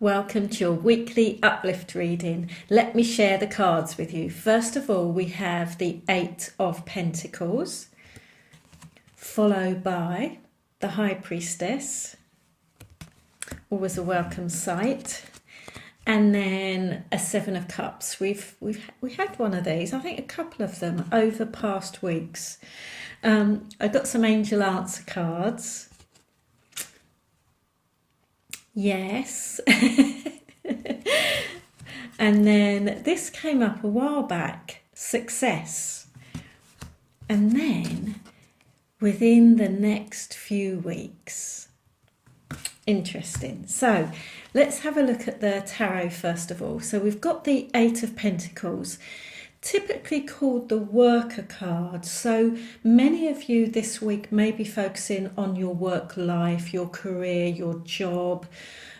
Welcome to your weekly uplift reading. Let me share the cards with you. First of all, we have the Eight of Pentacles, followed by the High Priestess, always a welcome sight, and then a Seven of Cups. We had one of these, I think a couple of them over past weeks. I got some angel answer cards. Yes. And then this came up a while back, success. And then within the next few weeks, interesting. So let's have a look at the tarot first of all. So we've got the Eight of Pentacles, typically called the worker card. So many of you this week may be focusing on your work life, your career, your job.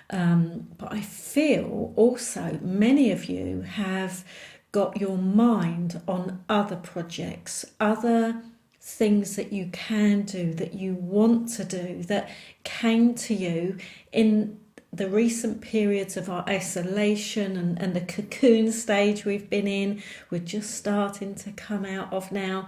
But I feel also many of you have got your mind on other projects, other things that you can do, that you want to do, that came to you in the recent periods of our isolation and the cocoon stage we've been in. We're just starting to come out of now.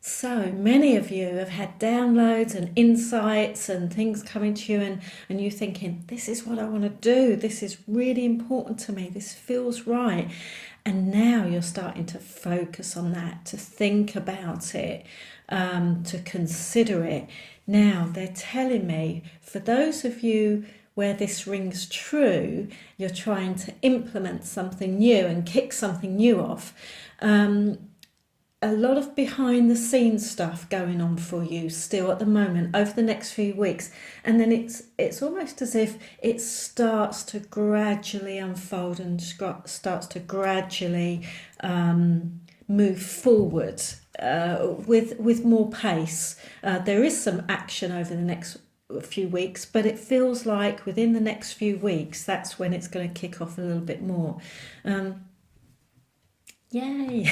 So many of you have had downloads and insights and things coming to you, and you thinking, this is what I want to do, this is really important to me, this feels right. And now you're starting to focus on that, to think about it, to consider it. Now they're telling me, for those of you where this rings true, you're trying to implement something new and kick something new off. A lot of behind the scenes stuff going on for you still at the moment over the next few weeks, and then it's almost as if it starts to gradually unfold and starts to gradually move forward with more pace. There is some action over the next few weeks, but it feels like within the next few weeks that's when it's going to kick off a little bit more. Yay.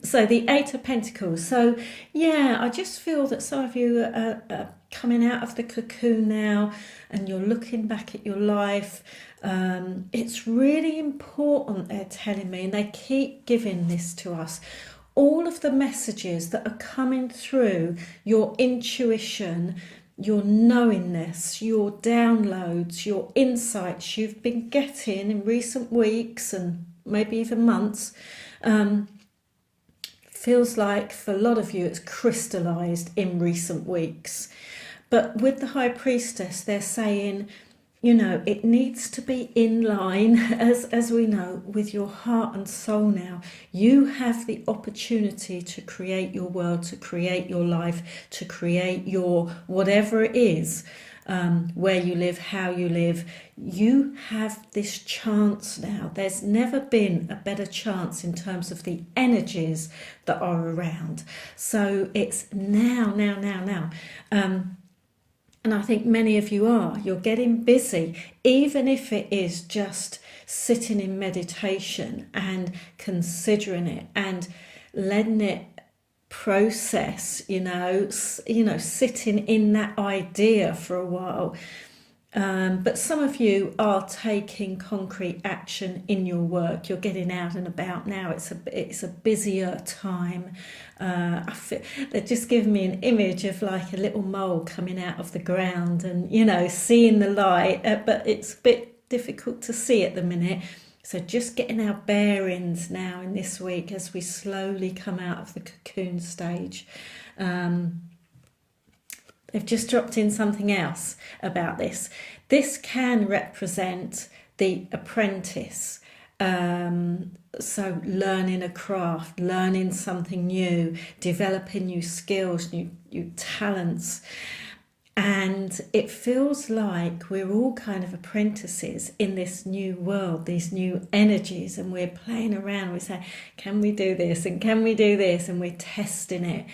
So the Eight of Pentacles. So yeah, I just feel that some of you are coming out of the cocoon now and you're looking back at your life. It's really important, they're telling me, and they keep giving this to us. All of the messages that are coming through your intuition, your knowingness, your downloads, your insights you've been getting in recent weeks and maybe even months, feels like for a lot of you it's crystallized in recent weeks. But with the High Priestess, they're saying, you know, it needs to be in line, as we know, with your heart and soul now. You have the opportunity to create your world, to create your life, to create your whatever it is. Where you live, how you live, you have this chance now. There's never been a better chance in terms of the energies that are around. So it's now. And I think many of you you're getting busy, even if it is just sitting in meditation and considering it and letting it process, you know, sitting in that idea for a while. But some of you are taking concrete action in your work. You're getting out and about now. It's a busier time. They're just giving me an image of like a little mole coming out of the ground and, you know, seeing the light, but it's a bit difficult to see at the minute. So just getting our bearings now in this week as we slowly come out of the cocoon stage. They've just dropped in something else about this. This can represent the apprentice. So learning a craft, learning something new, developing new skills, new talents. And it feels like we're all kind of apprentices in this new world, these new energies, and we're playing around. We say, can we do this? And can we do this? And we're testing it.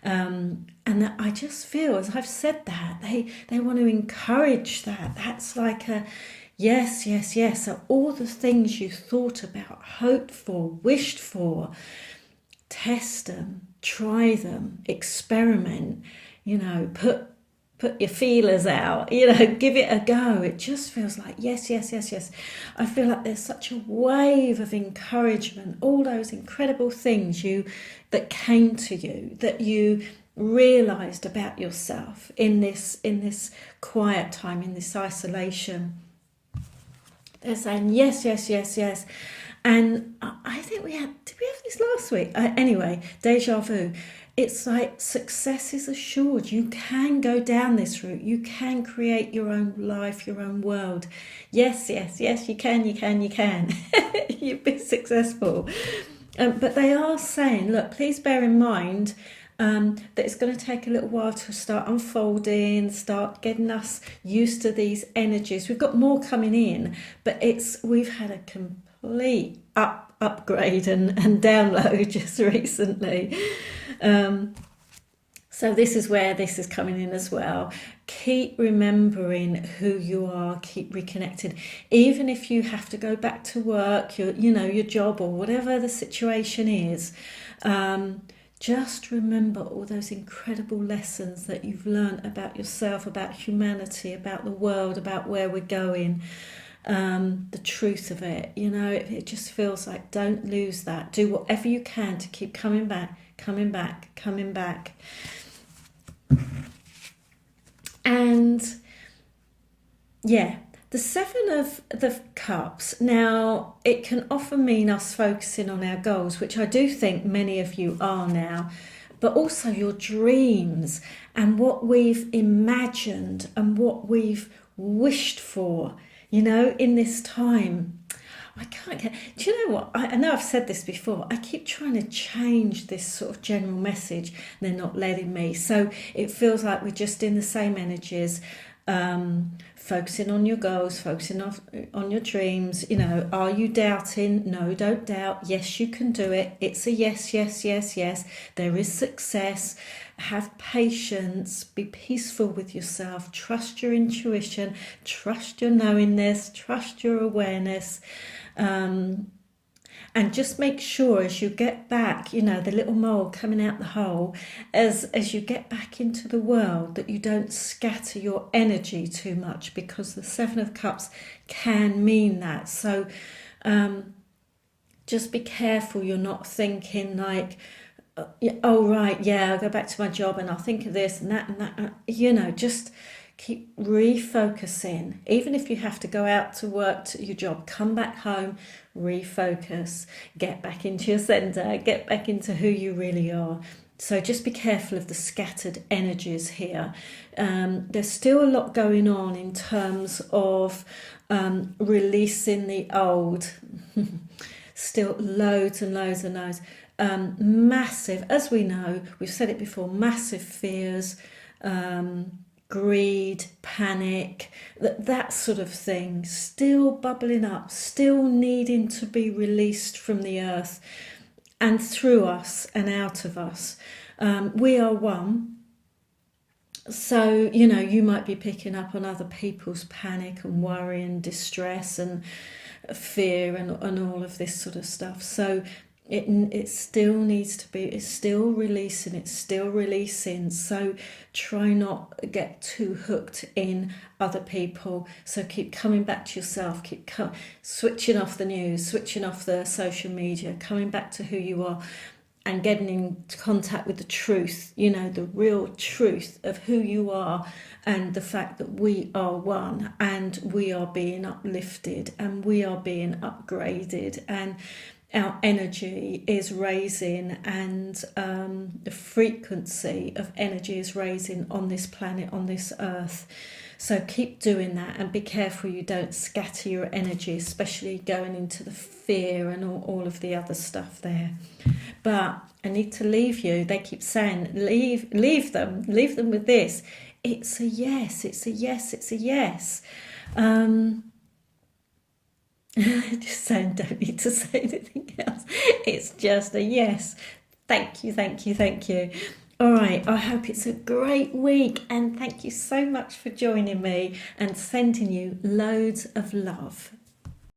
And I just feel, as I've said that, they want to encourage that. That's like a yes. So all the things you thought about, hoped for, wished for, test them, try them, experiment, you know, put put your feelers out, give it a go. It just feels like yes, yes, yes, yes. I feel like there's such a wave of encouragement, all those incredible things that came to you, that you realized about yourself in this quiet time, in this isolation. They're saying yes, yes, yes, yes. And I think did we have this last week? Anyway, deja vu. It's like success is assured. You can go down this route. You can create your own life, your own world. Yes, yes, yes, you can, you can, you can. You'll be successful. But they are saying, look, please bear in mind that it's going to take a little while to start unfolding, start getting us used to these energies. We've got more coming in, but we've had a complete upgrade and download just recently. So this is where this is coming in as well. Keep remembering who you are, keep reconnected. Even if you have to go back to work, your job or whatever the situation is, just remember all those incredible lessons that you've learned about yourself, about humanity, about the world, about where we're going. The truth of it, it just feels like don't lose that. Do whatever you can to keep coming back, coming back, coming back. And yeah, the Seven of the Cups, now it can often mean us focusing on our goals, which I do think many of you are now, but also your dreams and what we've imagined and what we've wished for, in this time. I can't get. Do you know what? I know I've said this before. I keep trying to change this sort of general message. They're not letting me. So it feels like we're just in the same energies, focusing on your goals, focusing on your dreams. Are you doubting? No, don't doubt. Yes, you can do it. It's a yes, yes, yes, yes. There is success. Have patience, be peaceful with yourself, trust your intuition, trust your knowingness, trust your awareness. And just make sure as you get back, the little mole coming out the hole, as you get back into the world, that you don't scatter your energy too much, because the Seven of Cups can mean that. So just be careful you're not thinking like, oh right, yeah, I'll go back to my job and I'll think of this and that. Just keep refocusing. Even if you have to go out to work to your job, come back home, refocus, get back into your center, get back into who you really are. So just be careful of the scattered energies here. There's still a lot going on in terms of releasing the old. Still loads and loads and loads. Massive, as we know, we've said it before, massive fears, greed, panic, that sort of thing, still bubbling up, still needing to be released from the earth and through us and out of us. We are one. So, you might be picking up on other people's panic and worry and distress and fear and all of this sort of stuff. So it still needs to be, it's still releasing. So try not to get too hooked in other people. So keep coming back to yourself, keep switching off the news, switching off the social media, coming back to who you are and getting in contact with the truth, the real truth of who you are, and the fact that we are one and we are being uplifted and we are being upgraded, and our energy is raising, and the frequency of energy is raising on this planet, on this earth. So keep doing that and be careful you don't scatter your energy, especially going into the fear and all of the other stuff there. But I need to leave you. They keep saying, leave them with this. It's a yes, it's a yes, it's a yes. Just saying, don't need to say anything else. It's just a yes. Thank you, thank you, thank you. All right, I hope it's a great week, and thank you so much for joining me and sending you loads of love.